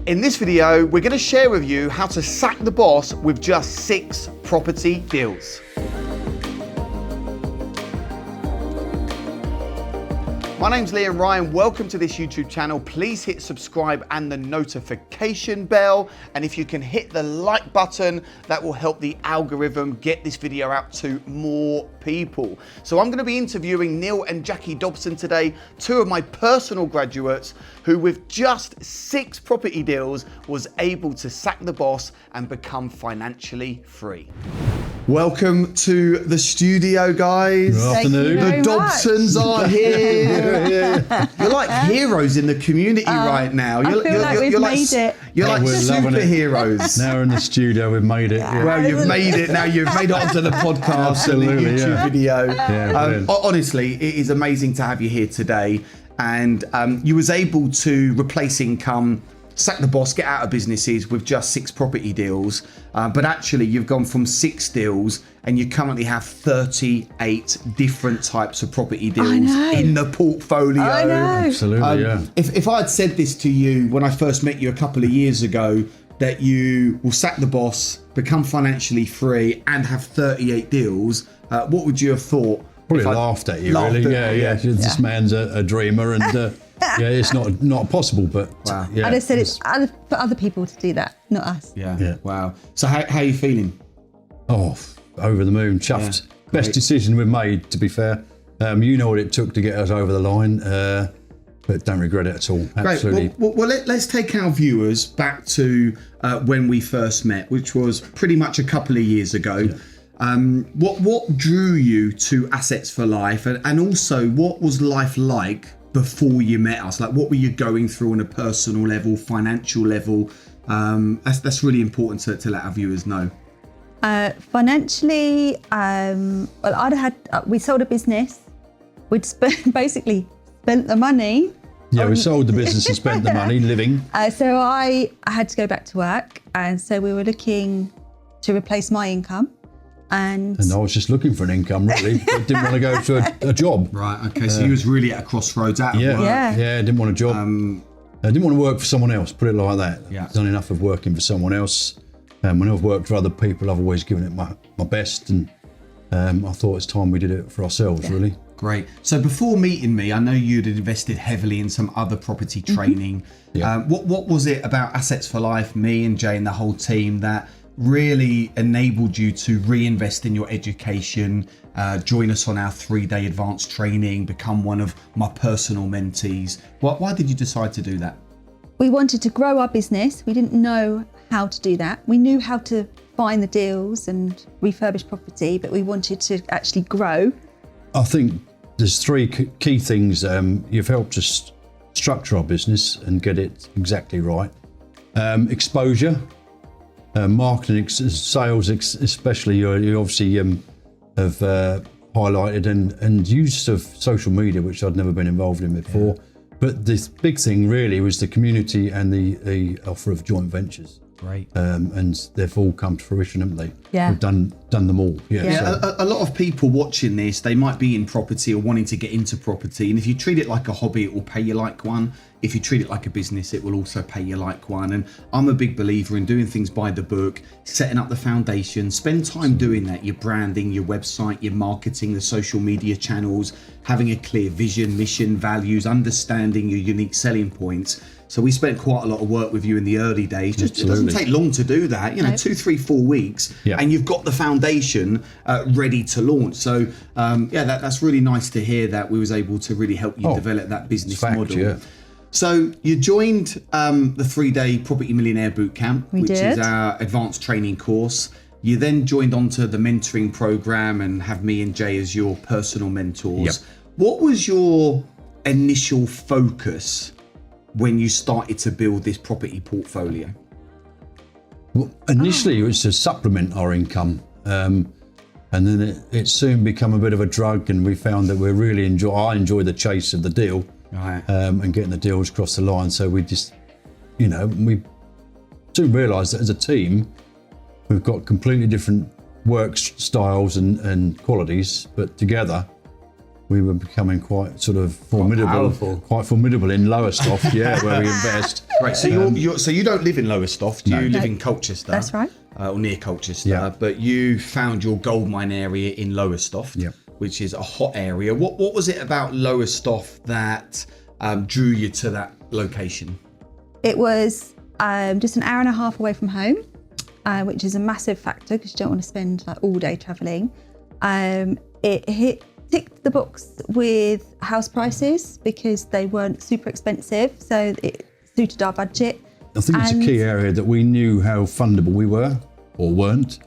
In this video, we're going to share with you how to sack the boss with just 6 property deals. My name's Liam Ryan. Welcome to this YouTube channel. Please hit subscribe and the notification bell. And if you can hit the like button, that will help the algorithm get this video out to more people. So I'm going to be interviewing Neil and Jackie Dobson today, 2 of my personal graduates who with just 6 property deals was able to sack the boss and become financially free. Welcome to the studio, guys. Good afternoon. The Dobsons are here. You're like heroes in the community right now. I feel like we've made it. You're like superheroes. Now we're in the studio, we've made it. Yeah. Well, you've made it. Now you've made it onto the podcast. Absolutely, and the YouTube video. Yeah, honestly, it is amazing to have you here today. And you was able to replace income, sack the boss, get out of businesses with just 6 property deals. But actually you've gone from 6 deals and you currently have 38 different types of property deals in the portfolio. I know. Absolutely, yeah. If I had said this to you when I first met you a couple of years ago, that you will sack the boss, become financially free and have 38 deals, what would you have thought? Probably laughed at you, really. Yeah. This man's a dreamer, and yeah, it's not possible. But wow. I just said it's for other people to do that, not us. Yeah. Wow. So how are you feeling? Oh, over the moon, chuffed. Yeah, Best decision we've made, to be fair. You know what it took to get us over the line, but don't regret it at all. Absolutely. Great. Well, let's take our viewers back to when we first met, which was pretty much a couple of years ago. Yeah. What drew you to Assets for Life, and also what was life like before you met us? Like, what were you going through on a personal level, financial level? That's really important to let our viewers know. Financially, we sold a business. We'd basically spent the money. Yeah, we sold the business and spent the money living. So I had to go back to work, and so we were looking to replace my income. And I was just looking for an income, really. But didn't want to go to a job. Right, okay, so you was really at a crossroads out of work. Yeah, didn't want a job. I didn't want to work for someone else, put it like that. Yeah. I've done enough of working for someone else. When I've worked for other people, I've always given it my best, and I thought it's time we did it for ourselves, really. Great. So before meeting me, I know you'd invested heavily in some other property training. Yeah. What was it about Assets for Life, me and Jay and the whole team, that really enabled you to reinvest in your education, join us on our 3-day advanced training, become one of my personal mentees? Why did you decide to do that? We wanted to grow our business. We didn't know how to do that. We knew how to find the deals and refurbish property, but we wanted to actually grow. I think there's 3 key things. You've helped us structure our business and get it exactly right. Exposure. Marketing, sales, especially, you obviously have highlighted, and use of social media, which I'd never been involved in before. Yeah. But the big thing really was the community and the offer of joint ventures. Great. And they've all come to fruition, haven't they? Yeah. We've done them all. Yeah. So. A lot of people watching this, they might be in property or wanting to get into property. And if you treat it like a hobby, it will pay you like one. If you treat it like a business, it will also pay you like one. And I'm a big believer in doing things by the book, setting up the foundation, spend time doing that, your branding, your website, your marketing, the social media channels, having a clear vision, mission, values, understanding your unique selling points. So we spent quite a lot of work with you in the early days. It doesn't take long to do that, 2, 3, 4 weeks, and you've got the foundation ready to launch. So that's really nice to hear that we was able to really help you develop that business model. Yeah. So you joined the 3-day Property Millionaire Bootcamp, which is our advanced training course. You then joined onto the mentoring program and have me and Jay as your personal mentors. Yep. What was your initial focus when you started to build this property portfolio? Well, initially it was to supplement our income, and then it soon became a bit of a drug, and we found that I enjoy the chase of the deal. Right. And getting the deals across the line. So we just, we soon realised that as a team, we've got completely different work styles and qualities, but together we were becoming quite sort of powerful. quite formidable in Lowestoft, where we invest. Right, so you don't live in Lowestoft, you live in Colchester. That's right. Or near Colchester, Yeah. but you found your gold mine area in Lowestoft, which is a hot area. What was it about Lowestoft that drew you to that location? It was just an hour and a half away from home, which is a massive factor because you don't want to spend like all day travelling. It ticked the box with house prices because they weren't super expensive, so it suited our budget. I think it's a key area that we knew how fundable we were or weren't.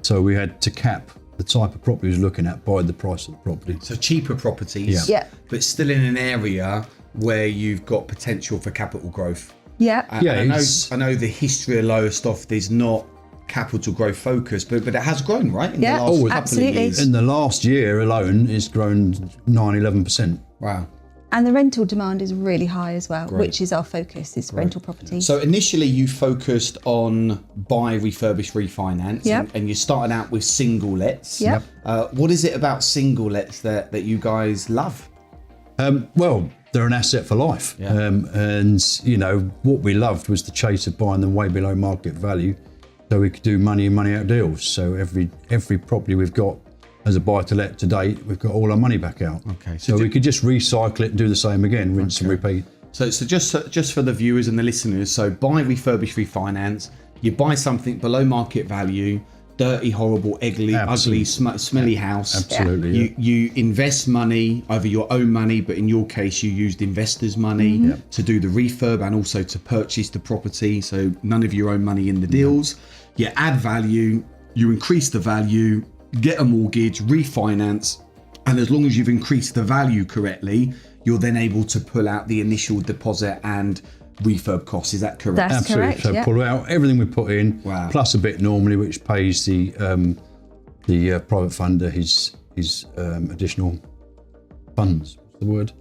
So we had to cap the type of property we was looking at by the price of the property. So cheaper properties, but still in an area where you've got potential for capital growth. Yeah. I know the history of Lowestoft is not capital growth focused, but it has grown, right? In the last couple absolutely. of years. In the last year alone, it's grown 9-11%. Wow. And the rental demand is really high as well, which is our focus, is rental property. So initially you focused on buy, refurbish, refinance, and you started out with single lets. Yep. What is it about single lets that you guys love? Well, they're an asset for life. Yeah. And, what we loved was the chase of buying them way below market value so we could do money in, money out deals. So every property we've got as a buy-to-let to date, we've got all our money back out. Okay. So we could just recycle it and do the same again, rinse and repeat. So just for the viewers and the listeners, so buy, refurbish, refinance, you buy something below market value, dirty, horrible, ugly, smelly house. Absolutely. You invest money, either your own money, but in your case, you used investors' money to do the refurb and also to purchase the property. So none of your own money in the deals. You add value, you increase the value, get a mortgage, refinance, and as long as you've increased the value correctly, you're then able to pull out the initial deposit and refurb costs. Is that correct? That's Absolutely. correct, So pull out everything we put in, plus a bit normally, which pays the private funder his additional funds. What's the word?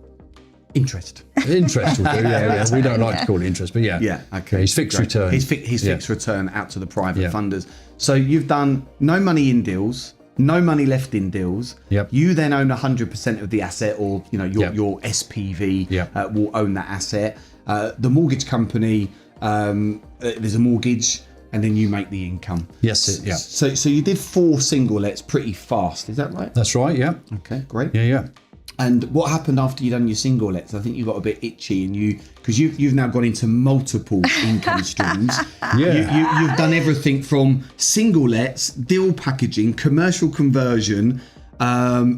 Interest. Interest will do. Yeah. We don't like to call it interest, but Yeah. Okay. His fixed return. His fixed return out to the private funders. So you've done no money in deals, no money left in deals. Yep. You then own 100% of the asset, or your SPV will own that asset. The mortgage company, there's a mortgage, and then you make the income. Yes. Yeah. So you did 4 single lets pretty fast. Is that right? That's right. Yeah. Okay. Great. Yeah. And what happened after you done your single lets? I think you got a bit itchy, and you've now gone into multiple income streams. You've done everything from single lets, deal packaging, commercial conversion,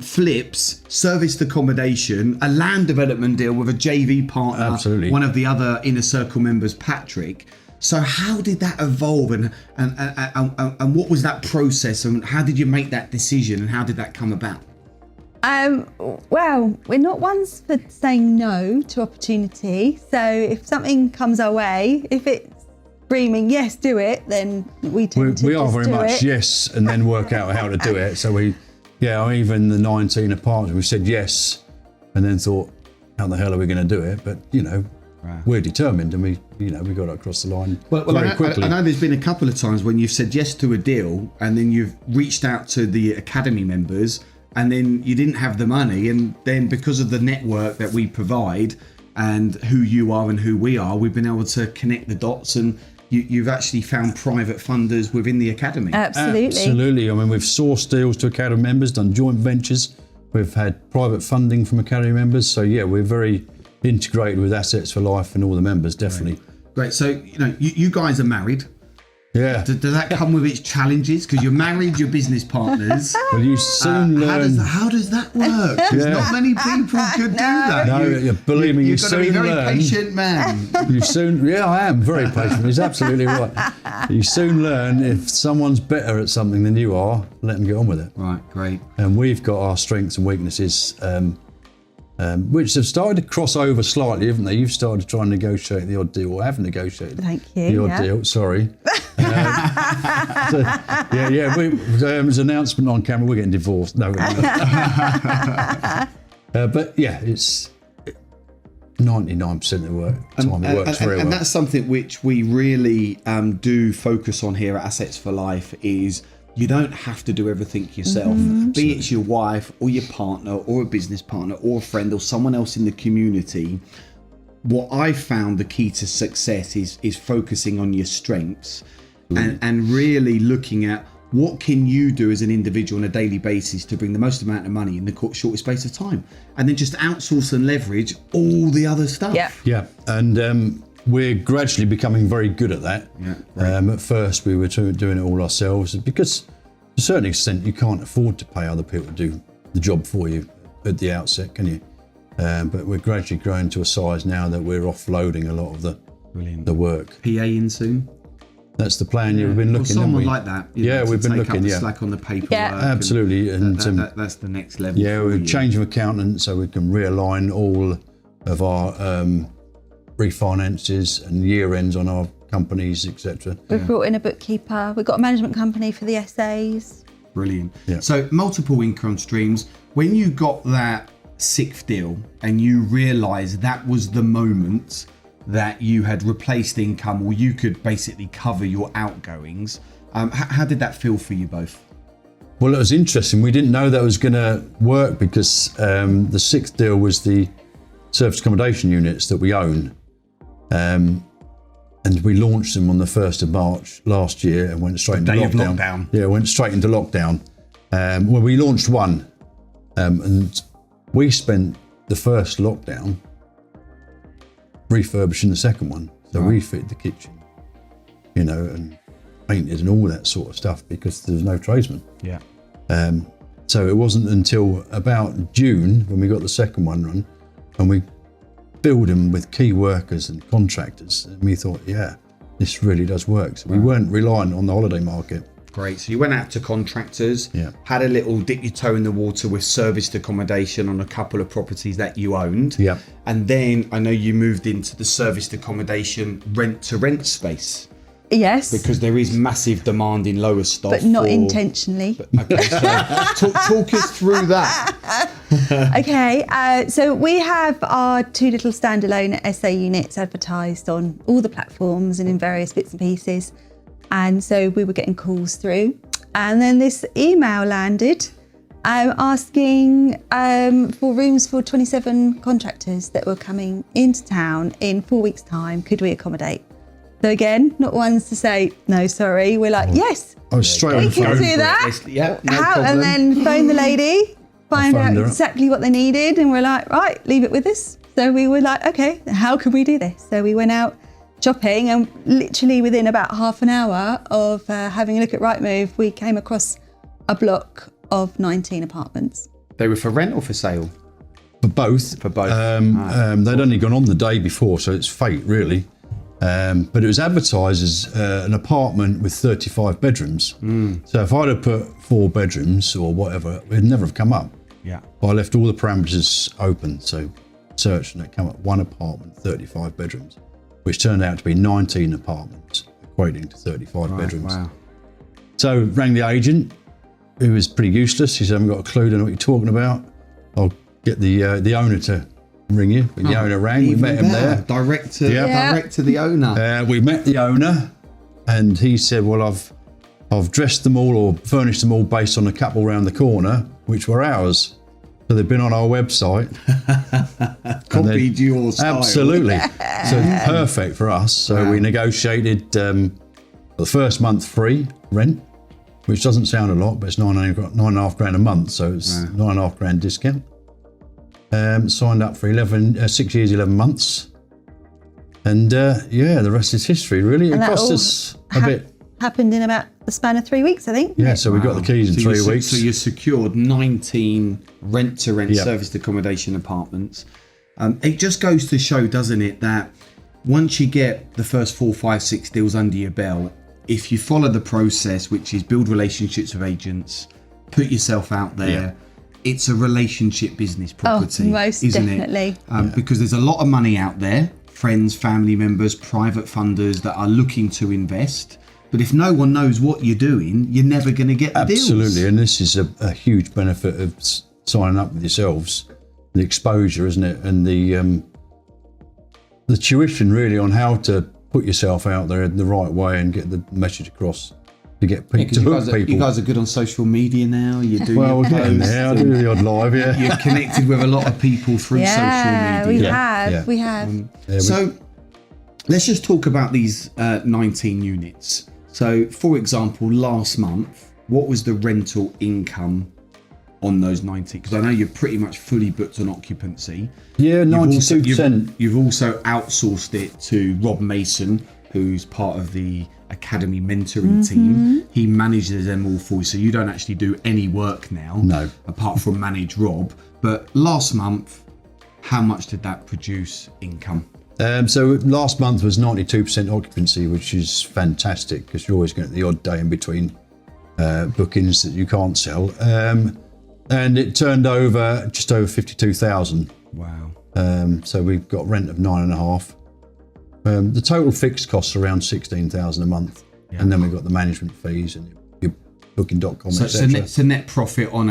flips, serviced accommodation, a land development deal with a JV partner, Absolutely. one of the other inner circle members, Patrick. So how did that evolve, and what was that process, and how did you make that decision, and how did that come about? Well, we're not ones for saying no to opportunity. So if something comes our way, if it's screaming, yes, do it, then we tend to We are just very do much it. yes, and then work out how to do it. So even the 19 apartments, we said yes, and then thought, how the hell are we going to do it? But we're determined, and we got it across the line very quickly. I know there's been a couple of times when you've said yes to a deal, and then you've reached out to the academy members, and then you didn't have the money, and then because of the network that we provide and who you are and who we are, we've been able to connect the dots, and you've actually found private funders within the academy. Absolutely. I mean, we've sourced deals to academy members, done joint ventures. We've had private funding from academy members. So we're very integrated with Assets for Life and all the members, definitely. Great. So, you guys are married. Yeah. Does that come with its challenges? Because you're married, you're business partners. Well, you soon learn. How does that work? Because not many people could do that. No, believe me, you soon learn. You've got to be a very patient man. I am very patient. He's absolutely right. You soon learn if someone's better at something than you are, let them get on with it. Right, great. And we've got our strengths and weaknesses, which have started to cross over slightly, haven't they? You've started to try and negotiate the odd deal, or have negotiated the odd deal. Sorry. There's an announcement on camera. We're getting divorced. No, but it's 99% of the time it works very well. And that's something which we really do focus on here at Assets for Life is You don't have to do everything yourself. Be it's your wife or your partner or a business partner or a friend or someone else in the community. What I found the key to success is focusing on your strengths and really looking at what can you do as an individual on a daily basis to bring the most amount of money in the shortest space of time, and then just outsource and leverage all the other stuff. Yeah, and we're gradually becoming very good at that. At first we were doing it all ourselves because to a certain extent you can't afford to pay other people to do the job for you at the outset, can you? But we're gradually growing to a size now that we're offloading a lot of the work. PA in soon? That's the plan. We've been looking. Someone like that. We've been looking. Slack on the paperwork. Absolutely. And that's the next level. Yeah, we're changing accountant so we can realign all of our refinances and year ends on our companies, etc. We've brought in a bookkeeper. We've got a management company for the essays. Brilliant. Yeah. So multiple income streams. When you got that 6th deal and you realised that was the moment that you had replaced income, or you could basically cover your outgoings, how did that feel for you both? Well, it was interesting. We didn't know that was going to work because the 6th deal was the service accommodation units that we own. And we launched them on the 1st of March last year and went straight into lockdown. Yeah, went straight into lockdown. Well, we launched one and we spent the first lockdown refurbishing the second one. So refit the kitchen, and painted and all that sort of stuff because there's no tradesmen. Yeah. So it wasn't until about June when we got the second one run and we filled them with key workers and contractors. And we thought, this really does work. So we weren't reliant on the holiday market. Great. So you went out to contractors, had a little dip your toe in the water with serviced accommodation on a couple of properties that you owned. Yeah. And then I know you moved into the serviced accommodation rent-to-rent space. Yes. Because there is massive demand in lower stock. But not intentionally. Okay, so talk us through that. Okay, so we have our 2 little standalone SA units advertised on all the platforms and in various bits and pieces. And so we were getting calls through. And then this email landed asking for rooms for 27 contractors that were coming into town in 4 weeks' time. Could we accommodate? So again, not ones to say, no, sorry. We're like, yes, I was straight on we the phone. can do that. Yeah, no problem. And then phone the lady, find out phoned her. exactly what they needed. And we're like, right, leave it with us. So we were like, okay, how can we do this? So we went out shopping and literally within about half an hour of having a look at Rightmove, we came across a block of 19 apartments. They were for rent or for sale? For both. For both. They'd only gone on the day before, so it's fate really. But it was advertised as an apartment with 35 bedrooms. So if I'd have put 4 bedrooms or whatever, it'd never have come up. Yeah. But I left all the parameters open, so searched and it came up 1 apartment, 35 bedrooms, which turned out to be 19 apartments, equating to 35 bedrooms. Wow. So rang the agent, who was pretty useless. He said, I haven't got a clue, don't know what you're talking about. I'll get the owner to ring you. But the owner rang, we met him there. Direct to the owner. We met the owner and he said, well, I've dressed them all or furnished them all based on a couple round the corner, which were ours. So they've been on our website. Copied your style. Absolutely. So perfect for us. So we negotiated the first month free rent, which doesn't sound a lot, but it's $9.5 grand a month. So it's $9.5 grand discount. Signed up for 6 years, 11 months. And the rest is history, really. And it cost us a bit. Happened in about the span of 3 weeks, I think. Yeah, so we got the keys in 3 weeks. So you secured 19 rent-to-rent serviced accommodation apartments. It just goes to show, doesn't it, that once you get the first 4, 5, 6 deals under your belt, if you follow the process, which is build relationships with agents, put yourself out there, it's a relationship business property, most isn't definitely. it? Because there's a lot of money out there, friends, family members, private funders that are looking to invest. But if no one knows what you're doing, you're never going to get the deals. Absolutely, and this is a huge benefit of signing up with yourselves. The exposure, isn't it? And the tuition really on how to put yourself out there in the right way and get the message across to get people, to hook people. You guys are good on social media now. You do Well, your we're getting posts. there. I do the odd live, yeah. You're connected with a lot of people through social media. We have. So let's just talk about these 19 units. So, for example, last month, what was the rental income on those 19? Because I know you're pretty much fully booked on occupancy. Yeah, 92%. You've also outsourced it to Rob Mason, who's part of the Academy mentoring team. He manages them all for you, so you don't actually do any work now. No. Apart from manage Rob. But last month, how much did that produce income? So last month was 92% occupancy, which is fantastic because you're always getting the odd day in between bookings that you can't sell. And it turned over just over 52,000. Wow. So we've got rent of 9.5. The total fixed costs around 16,000 a month, and then we've got the management fees and your booking.com, etc. So net profit on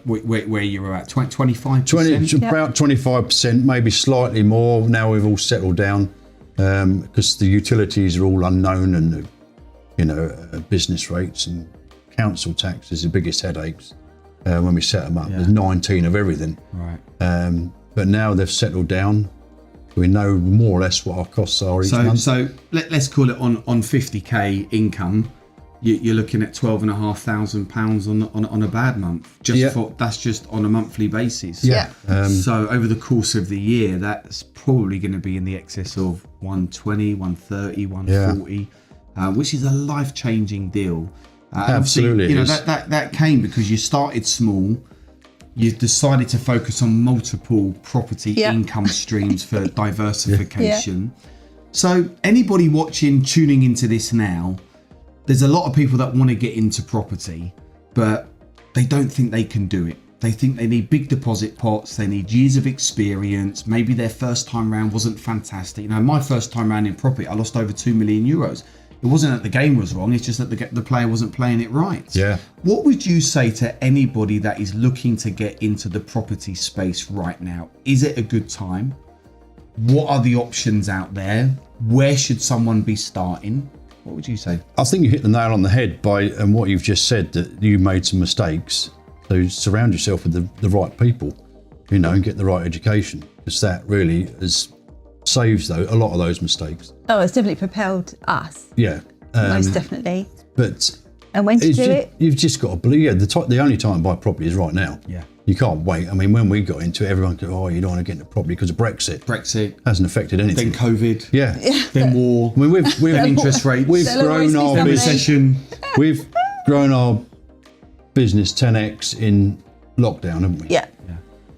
where you were at 25%. About 25%, maybe slightly more. Now we've all settled down because the utilities are all unknown, and business rates and council tax is the biggest headaches when we set them up. There's 19 of everything. Right. But now they've settled down. We know more or less what our costs are each month. So let's call it on 50k income. You're looking at £12,500 on a bad month. That's just on a monthly basis. Yeah. So over the course of the year, that's probably going to be in the excess of 120, 130, 140, which is a life-changing deal. Absolutely, that came because you started small. You decided to focus on multiple property income streams for diversification. So anybody watching, tuning into this now, there's a lot of people that want to get into property, but they don't think they can do it. They think they need big deposit pots, they need years of experience, maybe their first time round wasn't fantastic. My first time round in property, I lost over 2 million euros. It wasn't that the game was wrong, it's just that the player wasn't playing it right. Yeah. What would you say to anybody that is looking to get into the property space right now? Is it a good time? What are the options out there? Where should someone be starting? What would you say? I think you hit the nail on the head by what you've just said, that you made some mistakes. So surround yourself with the right people, and get the right education, because that really saves a lot of those mistakes. Oh, it's definitely propelled us. Yeah. Most definitely. But and when to do it? You've just got to believe. The only time to buy property is right now. Yeah. You can't wait. I mean, when we got into it, everyone goes, "Oh, you don't want to get into property because of Brexit." Brexit Hasn't affected anything. Then COVID. Yeah. Then war. I mean, we've then interest rates. We've There'll grown always be our something. business. Recession. We've grown our business 10x in lockdown, haven't we? Yeah.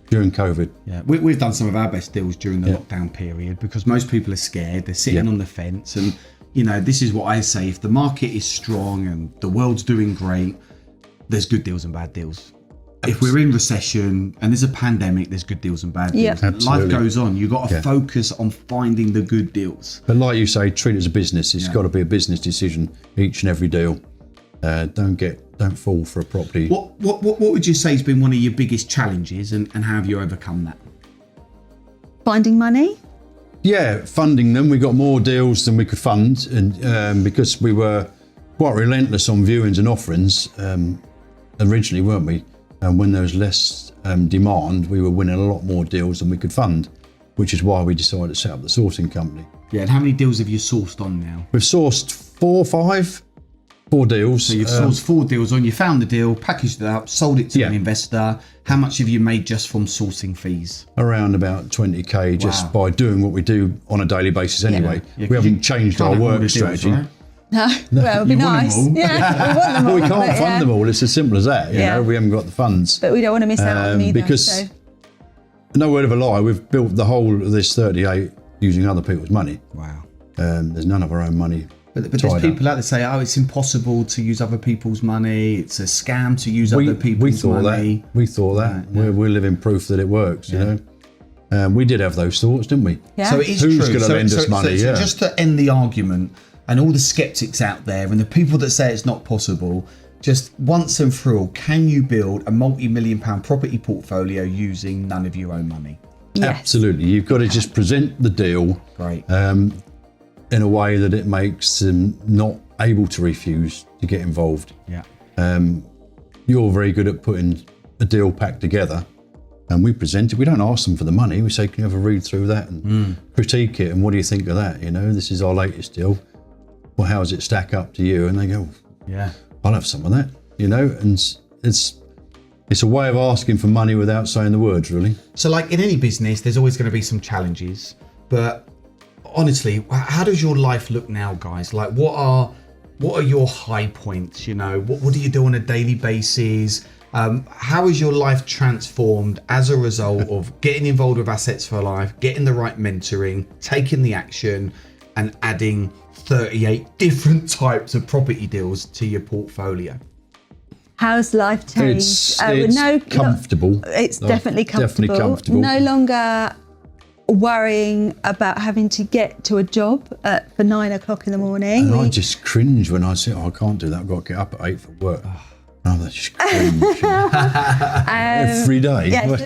During COVID. Yeah, we've done some of our best deals during the lockdown period because most people are scared. They're sitting on the fence, and this is what I say: if the market is strong and the world's doing great, there's good deals and bad deals. If we're in recession and there's a pandemic, there's good deals and bad deals. Yeah. Absolutely. Life goes on. You've got to focus on finding the good deals. But like you say, treat it as a business. It's got to be a business decision each and every deal. Don't fall for a property. What would you say has been one of your biggest challenges, and how have you overcome that? Finding money. Yeah, funding them. We got more deals than we could fund, and because we were quite relentless on viewings and offerings originally, weren't we? And when there was less demand, we were winning a lot more deals than we could fund, which is why we decided to set up the sourcing company. Yeah, and how many deals have you sourced on now? We've sourced 4 deals. So you've sourced 4 deals on. You found the deal, packaged it up, sold it to an investor. How much have you made just from sourcing fees? Around about 20k just by doing what we do on a daily basis anyway. Yeah, we haven't changed our work strategy. Right? No, well, it'd be You want nice. them all. Yeah, we want them all. Well, we can't but fund them all. It's as simple as that. You know, we haven't got the funds. But we don't want to miss out on them either. Because so. no word of a lie, we've built the whole of this 38 using other people's money. Wow. There's none of our own money. But there's people out there say, oh, it's impossible to use other people's money. It's a scam to use other people's money. We thought that. We're living proof that it works, you know. We did have those thoughts, didn't we? Yeah. So it is Who's true. going to lend us money? So just to end the argument, and all the skeptics out there and the people that say it's not possible, just once and for all, can you build a multi-million-pound property portfolio using none of your own money? Yes. Absolutely. You've got to just present the deal in a way that it makes them not able to refuse. to get involved. Yeah. You're very good at putting a deal pack together, and we present it. We don't ask them for the money. We say, can you have a read through that and critique it, and what do you think of that? You know, this is our latest deal. Well, how does it stack up to you? And they go, Yeah. I'll have some of that, you know, and it's a way of asking for money without saying the words, really. So like in any business, there's always going to be some challenges, but honestly, how does your life look now, guys? Like what are your high points? You know, what do you do on a daily basis? How is your life transformed as a result of getting involved with Assets for Life, getting the right mentoring, taking the action, and adding 38 different types of property deals to your portfolio? How's life changed? It's comfortable. It's definitely comfortable. Definitely comfortable. No longer worrying about having to get to a job for 9 o'clock in the morning. And I just cringe when I say, I can't do that. I've got to get up at 8 for work. I just cringe. Every day. Yeah, so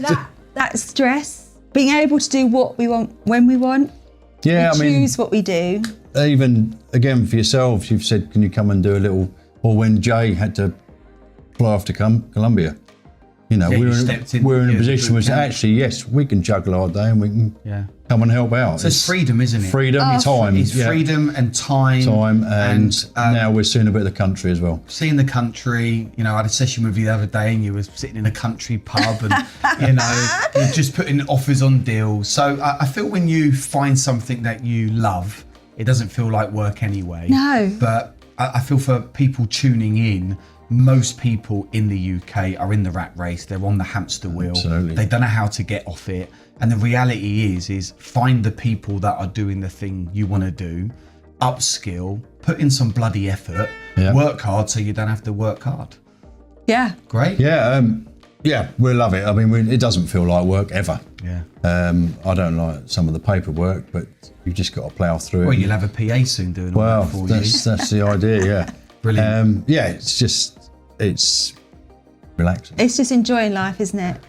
that stress, being able to do what we want when we want. Yeah, we choose what we do. Even, again, for yourselves, you've said, can you come and do a little, or when Jay had to fly off to Colombia, you know, we're in a position where actually, yes, we can juggle our day and we can come and help out. So it's freedom, isn't it? Freedom, time. It's freedom and time. And now we're seeing a bit of the country as well. Seeing the country, you know, I had a session with you the other day and you were sitting in a country pub and, you know, you're just putting offers on deals. So I feel when you find something that you love, it doesn't feel like work anyway. No. But I feel for people tuning in, most people in the UK are in the rat race. They're on the hamster wheel. Absolutely. They don't know how to get off it. And the reality is find the people that are doing the thing you want to do, upskill, put in some bloody effort, work hard so you don't have to work hard. Yeah. Great. Yeah, we love it. I mean, it doesn't feel like work ever. Yeah. I don't like some of the paperwork, but you've just got to plough through it. Well, you'll have a PA soon doing all that for you. That's the idea, yeah. Brilliant. It's relaxing. It's just enjoying life, isn't it?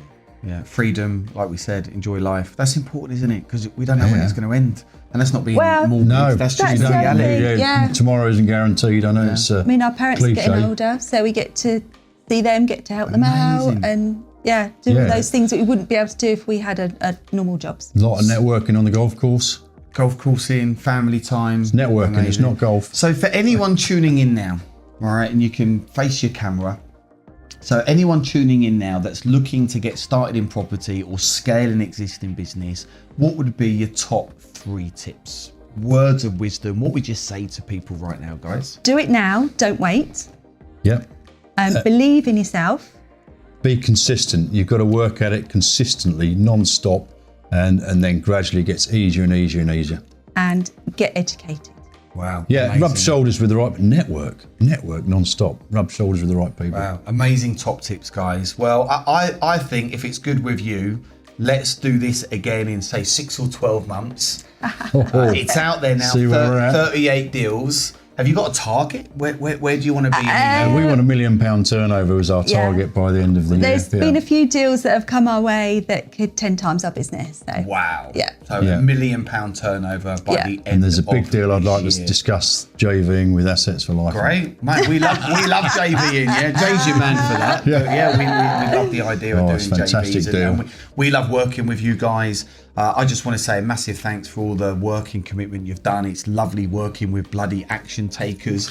Yeah, freedom, like we said, enjoy life. That's important, isn't it? Because we don't know when it's going to end. And that's not being morbid. No, that's just the exactly. reality. Yeah. Tomorrow isn't guaranteed. I know it's I mean, our parents are getting older, so we get to see them, get to help them out, and do all those things that we wouldn't be able to do if we had a normal jobs. A lot of networking on the golf course. Golf coursing, family time. It's networking, amazing. It's not golf. So for anyone tuning in now, all right, and you can face your camera. So anyone tuning in now that's looking to get started in property or scale an existing business, what would be your top 3 tips? Words of wisdom. What would you say to people right now, guys? Do it now. Don't wait. Yep. Believe in yourself. Be consistent. You've got to work at it consistently, non-stop, and then gradually it gets easier and easier and easier. And get educated. Wow. Yeah, amazing. Rub shoulders with the right network non-stop. Rub shoulders with the right people. Wow, amazing top tips, guys. Well, I think if it's good with you, let's do this again in say 6 or 12 months. It's out there now. 38 deals. Have you got a target? Where do you want to be? We want £1 million turnover as our target by the end of the year. There's been a few deals that have come our way that could 10 times our business. So. Wow. Yeah. So £1 million turnover by the end. And there's a big deal I'd like to discuss JVing with Assets for Life. Great, mate. We love JVing. Yeah, Jay's your man for that. Yeah, we love the idea of doing fantastic JVs. Deal. And we love working with you guys. I just want to say a massive thanks for all the work and commitment you've done. It's lovely working with bloody action takers.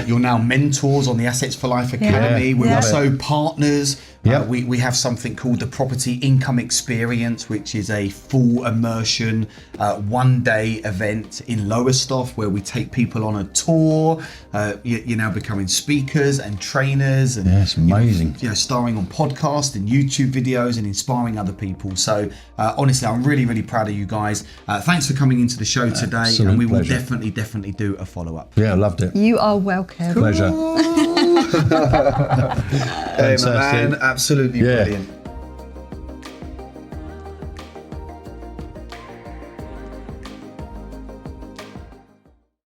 You're now mentors on the Assets for Life Academy. Yeah. We're also partners. We have something called the Property Income Experience, which is a full immersion, one-day event in Lowestoft where we take people on a tour. You're now becoming speakers and trainers, and it's amazing. Starring on podcasts and YouTube videos and inspiring other people. So honestly, I'm really proud of you guys. Thanks for coming into the show today, Absolute and we will pleasure. definitely do a follow-up. Yeah, I loved it. You are welcome. Pleasure. Hey, man, absolutely brilliant.